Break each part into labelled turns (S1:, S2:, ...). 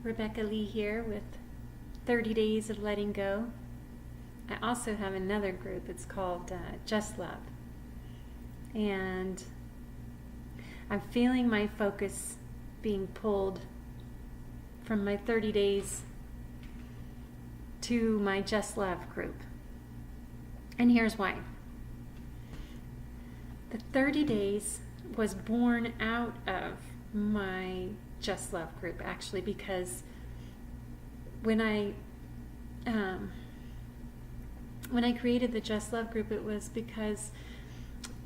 S1: Rebecca Lee here with 30 Days of Letting Go. I also have another group. It's called Just Love. And I'm feeling my focus being pulled from my 30 days to my Just Love group. And here's why. The 30 days was born out of my Just Love group, actually, because when I created the Just Love group, it was because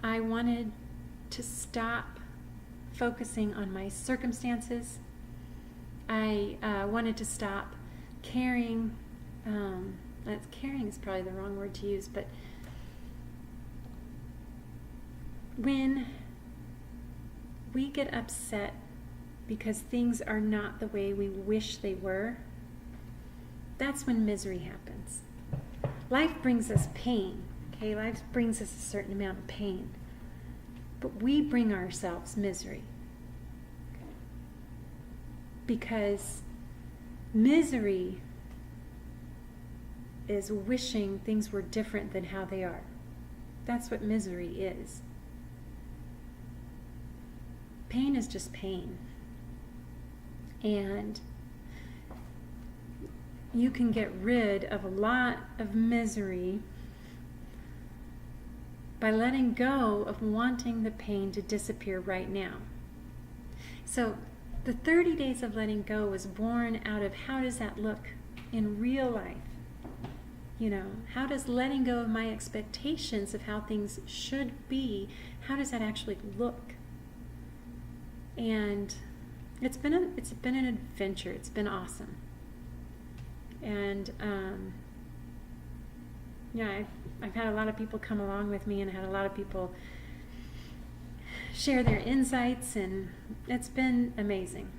S1: I wanted to stop focusing on my circumstances. I wanted to stop caring. Caring is probably the wrong word to use, but when we get upset because things are not the way we wish they were, that's when misery happens. Life brings us pain, okay? Life brings us a certain amount of pain. But we bring ourselves misery. Because misery is wishing things were different than how they are. That's what misery is. Pain is just pain. And you can get rid of a lot of misery by letting go of wanting the pain to disappear right now. So the 30 days of letting go was born out of how does that look in real life? You know, how does letting go of my expectations of how things should be, how does that actually look? And it's been an adventure. It's been awesome. And I've had a lot of people come along with me, and had a lot of people share their insights, and it's been amazing.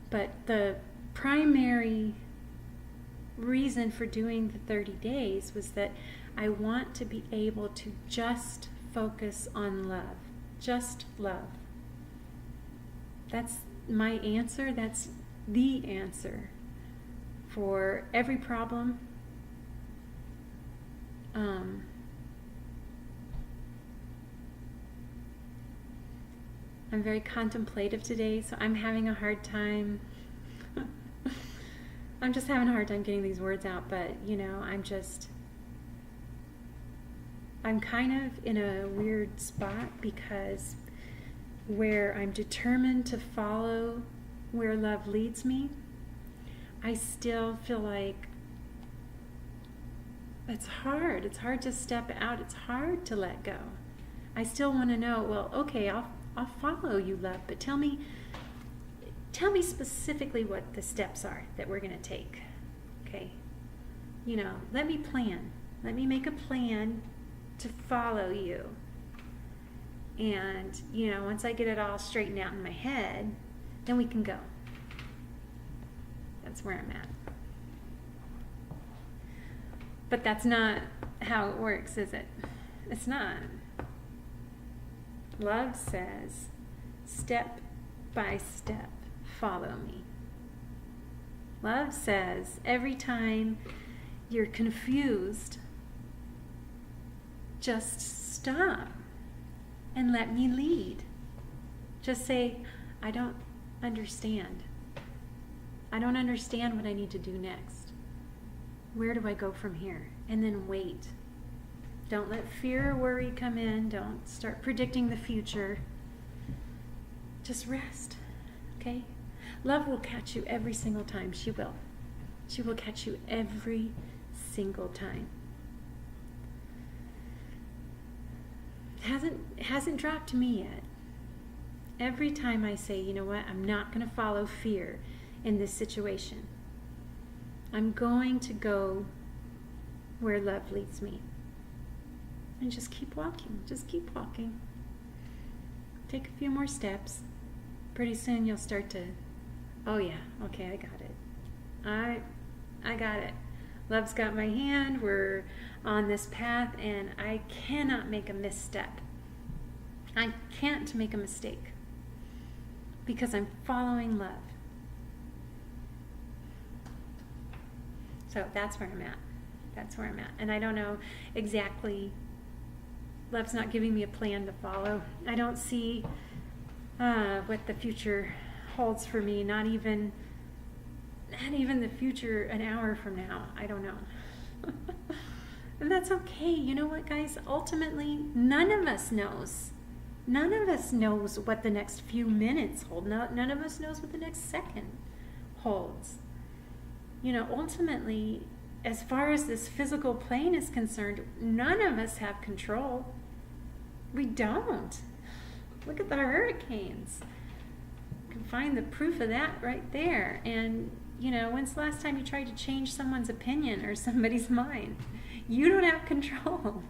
S1: But the primary reason for doing the 30 days was that I want to be able to just focus on love. Just love. That's my answer. That's the answer for every problem. I'm very contemplative today, so I'm having a hard time. I'm just having a hard time getting these words out, but I'm kind of in a weird spot, because where I'm determined to follow where love leads me, I still feel like it's hard. It's hard to step out. It's hard to let go. I still want to know, well, okay, I'll follow you, love, but tell me specifically what the steps are that we're going to take. Okay? Let me plan. Let me make a plan to follow you. And, once I get it all straightened out in my head, then we can go. That's where I'm at. But that's not how it works, is it? It's not. Love says, step by step, follow me. Love says, every time you're confused, just stop and let me lead. Just say, I don't understand. I don't understand what I need to do next. Where do I go from here? And then wait. Don't let fear or worry come in. Don't start predicting the future. Just rest, okay? Love will catch you every single time. She will. She will catch you every single time. It hasn't dropped to me yet. Every time I say, you know what, I'm not going to follow fear in this situation. I'm going to go where love leads me. And just keep walking. Just keep walking. Take a few more steps. Pretty soon you'll start to, oh yeah, okay, I got it. I got it. Love's got my hand. We're on this path, and I cannot make a misstep. I can't make a mistake. because I'm following love. So that's where I'm at. That's where I'm at. And I don't know exactly, love's not giving me a plan to follow. I don't see what the future holds for me, not even the future an hour from now. I don't know. And that's okay. You know what, guys? Ultimately, none of us knows. None of us knows what the next few minutes hold. None of us knows what the next second holds. You know, ultimately, as far as this physical plane is concerned, none of us have control. We don't. Look at the hurricanes. You can find the proof of that right there. And, you know, when's the last time you tried to change someone's opinion or somebody's mind? You don't have control.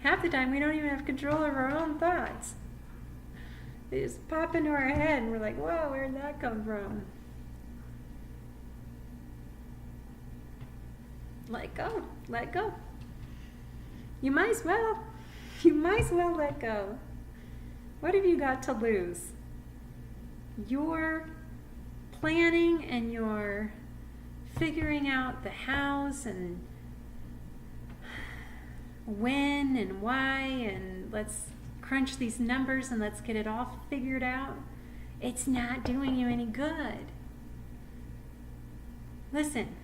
S1: Half the time, we don't even have control of our own thoughts. They just pop into our head and we're like, whoa, where did that come from? Let go. Let go. You might as well. You might as well let go. What have you got to lose? Your planning and your figuring out the hows and when and why, and let's crunch these numbers and let's get it all figured out. It's not doing you any good. Listen,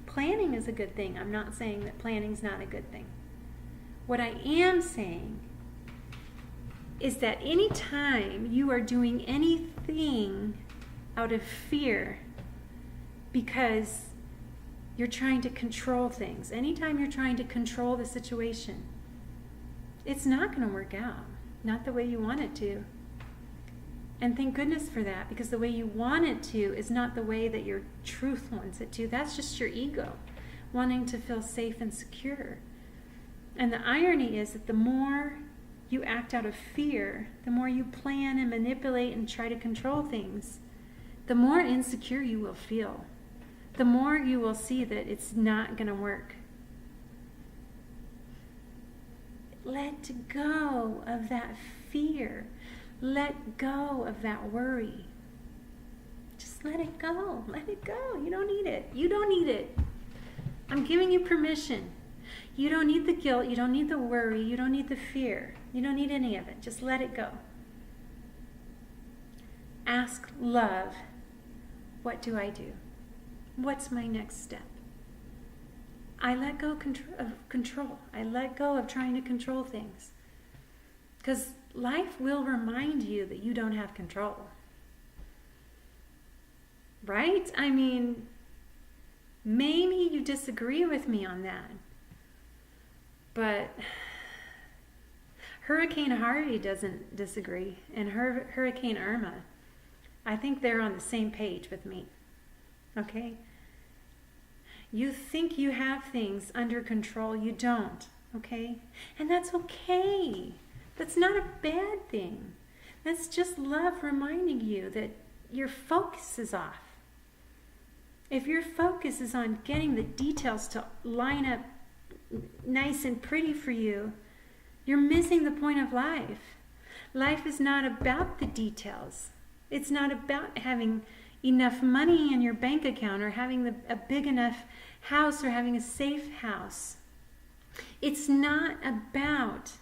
S1: planning is a good thing. I'm not saying that planning's not a good thing. What I am saying is that anytime you are doing anything out of fear because you're trying to control things, anytime you're trying to control the situation, it's not going to work out. Not the way you want it to. And thank goodness for that, because the way you want it to is not the way that your truth wants it to. That's just your ego wanting to feel safe and secure. And the irony is that the more you act out of fear, the more you plan and manipulate and try to control things, the more insecure you will feel. The more you will see that it's not going to work. Let go of that fear. Let go of that worry. Just let it go. Let it go. You don't need it. You don't need it. I'm giving you permission. You don't need the guilt. You don't need the worry. You don't need the fear. You don't need any of it. Just let it go. Ask love, what do I do? What's my next step? I let go of control. I let go of trying to control things. Because life will remind you that you don't have control. Right? I mean, maybe you disagree with me on that. But Hurricane Harvey doesn't disagree. And Hurricane Irma, I think they're on the same page with me. Okay? You think you have things under control. You don't. Okay? And that's okay. That's not a bad thing. That's just love reminding you that your focus is off. If your focus is on getting the details to line up nice and pretty for you, you're missing the point of life. Life is not about the details. It's not about having enough money in your bank account or having a big enough house or having a safe house. It's not about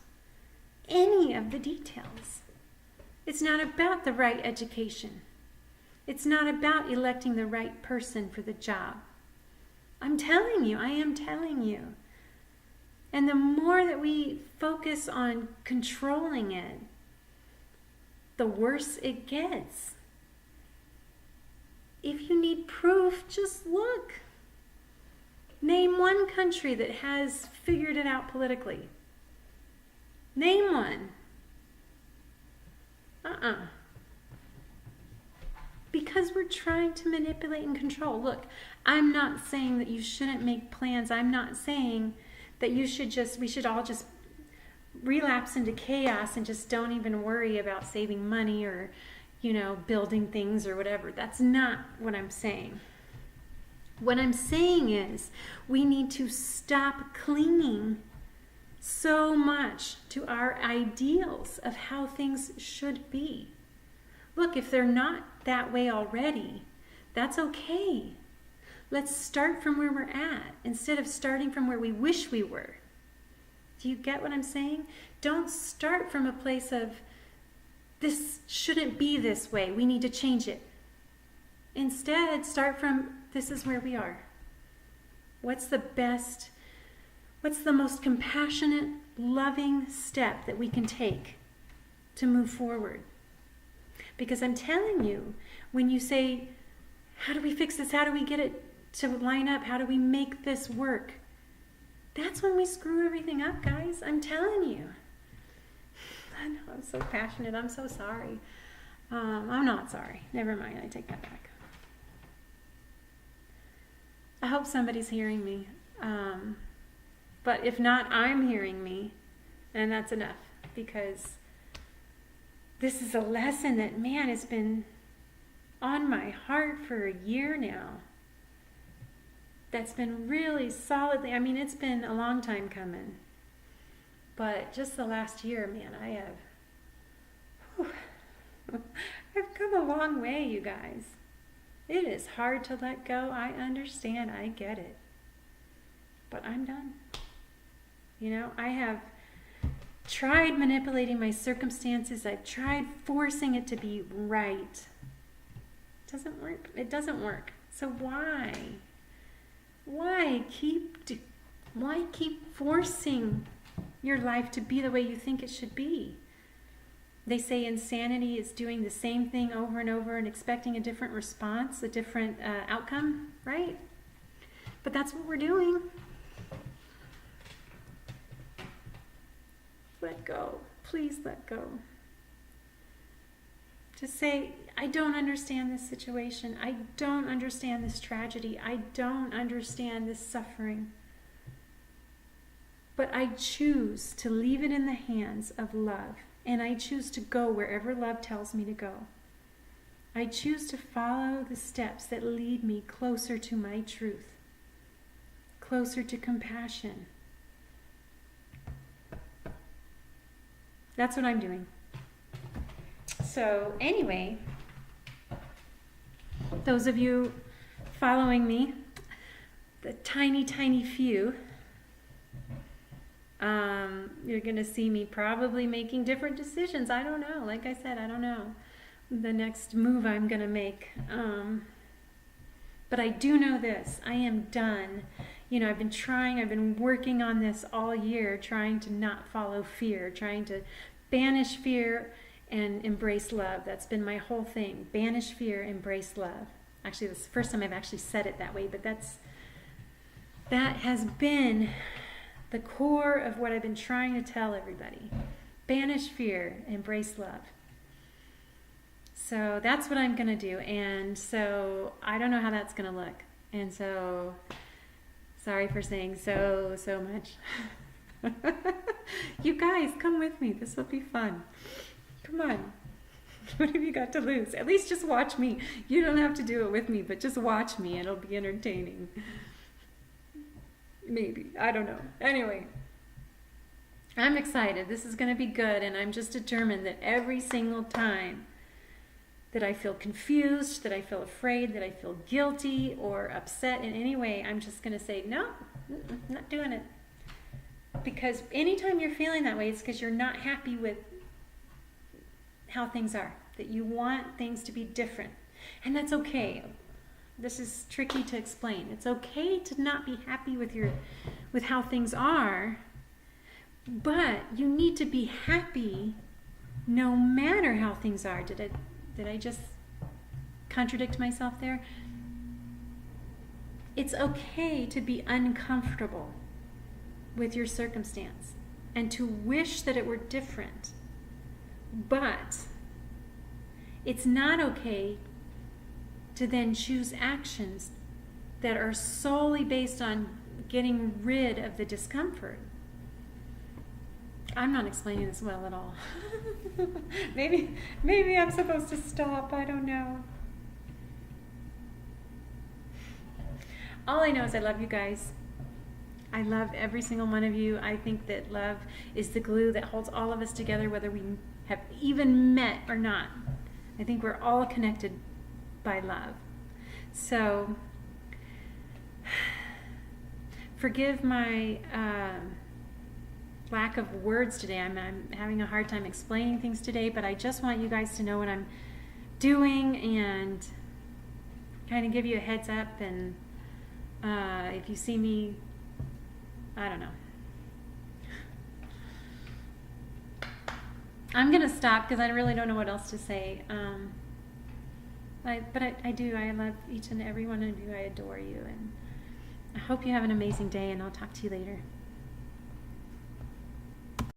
S1: any of the details. It's not about the right education. It's not about electing the right person for the job. I'm telling you, I am telling you. And the more that we focus on controlling it, the worse it gets. If you need proof, just look. Name one country that has figured it out politically. Name one. Because we're trying to manipulate and control. Look, I'm not saying that you shouldn't make plans. I'm not saying that we should all just relapse into chaos and just don't even worry about saving money or, building things or whatever. That's not what I'm saying. What I'm saying is we need to stop clinging so much to our ideals of how things should be. Look, if they're not that way already, that's okay. Let's start from where we're at instead of starting from where we wish we were. Do you get what I'm saying? Don't start from a place of, this shouldn't be this way, we need to change it. Instead, start from, this is where we are. What's the most compassionate, loving step that we can take to move forward? Because I'm telling you, when you say, how do we fix this? How do we get it to line up? How do we make this work? That's when we screw everything up, guys. I'm telling you. I know, I'm so passionate. I'm so sorry. I'm not sorry. Never mind. I take that back. I hope somebody's hearing me. But if not, I'm hearing me. And that's enough. Because this is a lesson that, man, it's been on my heart for a year now. That's been really solidly, I mean, it's been a long time coming. But just the last year, man, I've come a long way, you guys. It is hard to let go. I understand. I get it. But I'm done. You know, I have tried manipulating my circumstances. I've tried forcing it to be right. It doesn't work. It doesn't work. So why? Why keep forcing your life to be the way you think it should be? They say insanity is doing the same thing over and over and expecting a different response, a different outcome, right? But that's what we're doing. Let go. Please let go. Just say, I don't understand this situation. I don't understand this tragedy. I don't understand this suffering. But I choose to leave it in the hands of love. And I choose to go wherever love tells me to go. I choose to follow the steps that lead me closer to my truth, closer to compassion. That's what I'm doing. So anyway, those of you following me, the tiny, tiny few, you're going to see me probably making different decisions. I don't know. Like I said, I don't know the next move I'm going to make. But I do know this. I am done. You know, I've been working on this all year, trying to not follow fear, trying to banish fear and embrace love. That's been my whole thing. Banish fear, embrace love. Actually, this is the first time I've actually said it that way, but that has been the core of what I've been trying to tell everybody. Banish fear, embrace love. So that's what I'm going to do. And so I don't know how that's going to look. And so, sorry for saying so much. You guys, come with me. This will be fun. Come on. What have you got to lose? At least just watch me. You don't have to do it with me, but just watch me. It'll be entertaining. Maybe. I don't know. Anyway, I'm excited. This is going to be good, and I'm just determined that every single time that I feel confused, that I feel afraid, that I feel guilty or upset in any way, I'm just going to say, no, I'm not doing it. Because anytime you're feeling that way, it's because you're not happy with how things are, that you want things to be different. And that's okay. This is tricky to explain. It's okay to not be happy with how things are, but you need to be happy no matter how things are. Did I just contradict myself there? It's okay to be uncomfortable with your circumstance and to wish that it were different. But it's not okay to then choose actions that are solely based on getting rid of the discomfort. I'm not explaining this well at all. Maybe I'm supposed to stop. I don't know. All I know is I love you guys. I love every single one of you. I think that love is the glue that holds all of us together, whether we have even met or not. I think we're all connected by love. So forgive my lack of words today. I'm having a hard time explaining things today, but I just want you guys to know what I'm doing and kind of give you a heads up. And if you see me, I don't know. I'm going to stop because I really don't know what else to say. But I do. I love each and every one of you. I adore you. And I hope you have an amazing day, and I'll talk to you later.